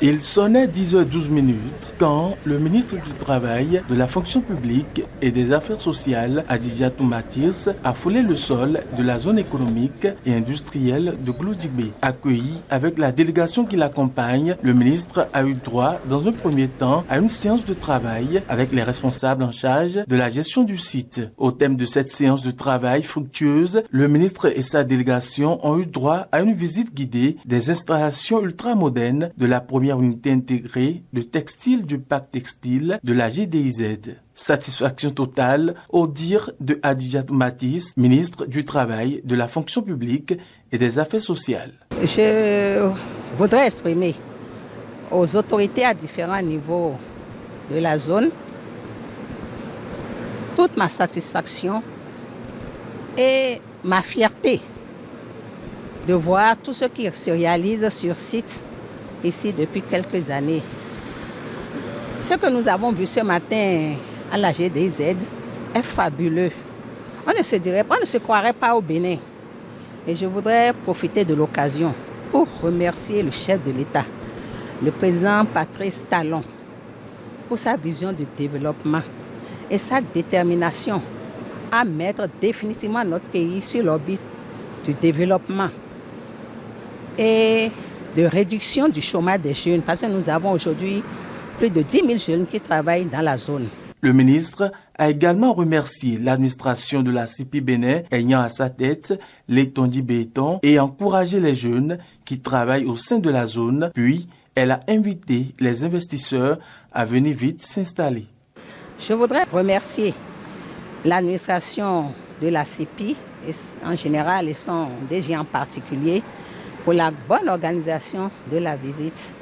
Il sonnait 10h12 quand le ministre du Travail, de la Fonction publique et des Affaires sociales, Adidjatou Matisse, a foulé le sol de la zone économique et industrielle de Gloudigbé. Accueilli avec la délégation qui l'accompagne, le ministre a eu droit, dans un premier temps, à une séance de travail avec les responsables en charge de la gestion du site. Au thème de cette séance de travail fructueuse, le ministre et sa délégation ont eu droit à une visite guidée des installations ultramodernes de la première unité intégrée de textile du parc textile de la GDIZ. Satisfaction totale au dire de Adidjatou Matisse, ministre du Travail, de la Fonction publique et des Affaires sociales. Je voudrais exprimer aux autorités à différents niveaux de la zone toute ma satisfaction et ma fierté de voir tout ce qui se réalise sur site ici depuis quelques années. Ce que nous avons vu ce matin à la GDZ est fabuleux. On ne se croirait pas au Bénin. Et je voudrais profiter de l'occasion pour remercier le chef de l'État, le président Patrice Talon, pour sa vision de développement et sa détermination à mettre définitivement notre pays sur l'orbite du développement et de réduction du chômage des jeunes, parce que nous avons aujourd'hui plus de 10 000 jeunes qui travaillent dans la zone. Le ministre a également remercié l'administration de la CIPI Bénin ayant à sa tête l'Etondi Béton et encouragé les jeunes qui travaillent au sein de la zone. Puis, elle a invité les investisseurs à venir vite s'installer. Je voudrais remercier l'administration de la CIPI en général et son DG en particulier pour la bonne organisation de la visite.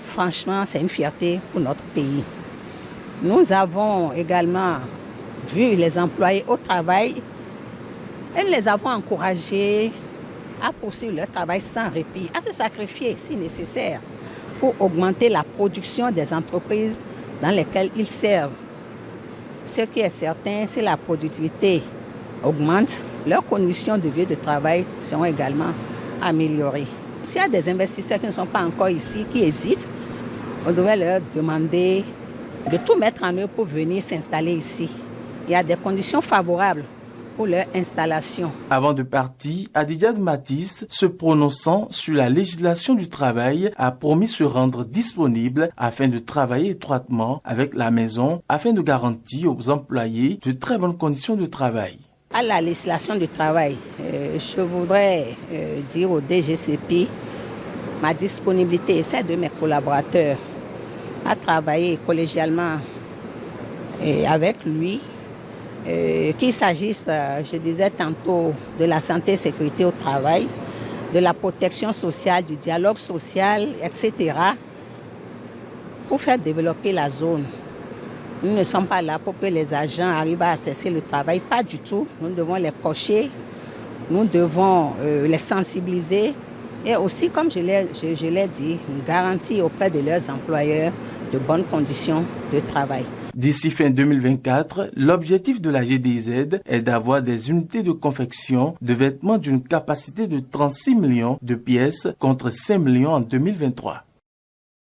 Franchement, c'est une fierté pour notre pays. Nous avons également vu les employés au travail et nous les avons encouragés à poursuivre leur travail sans répit, à se sacrifier si nécessaire pour augmenter la production des entreprises dans lesquelles ils servent. Ce qui est certain, si la productivité augmente, leurs conditions de vie et de travail seront également améliorées. S'il y a des investisseurs qui ne sont pas encore ici, qui hésitent, on devrait leur demander de tout mettre en œuvre pour venir s'installer ici. Il y a des conditions favorables pour leur installation. Avant de partir, Adidjatou Matisse, se prononçant sur la législation du travail, a promis se rendre disponible afin de travailler étroitement avec la maison afin de garantir aux employés de très bonnes conditions de travail. À la législation du travail, je voudrais dire au DGCP ma disponibilité et celle de mes collaborateurs à travailler collégialement avec lui, qu'il s'agisse, je disais tantôt, de la santé et sécurité au travail, de la protection sociale, du dialogue social, etc., pour faire développer la zone. Nous ne sommes pas là pour que les agents arrivent à cesser le travail, pas du tout. Nous devons les coacher, nous devons les sensibiliser et aussi, comme je l'ai dit, garantir auprès de leurs employeurs de bonnes conditions de travail. D'ici fin 2024, l'objectif de la GDIZ est d'avoir des unités de confection de vêtements d'une capacité de 36 millions de pièces contre 5 millions en 2023.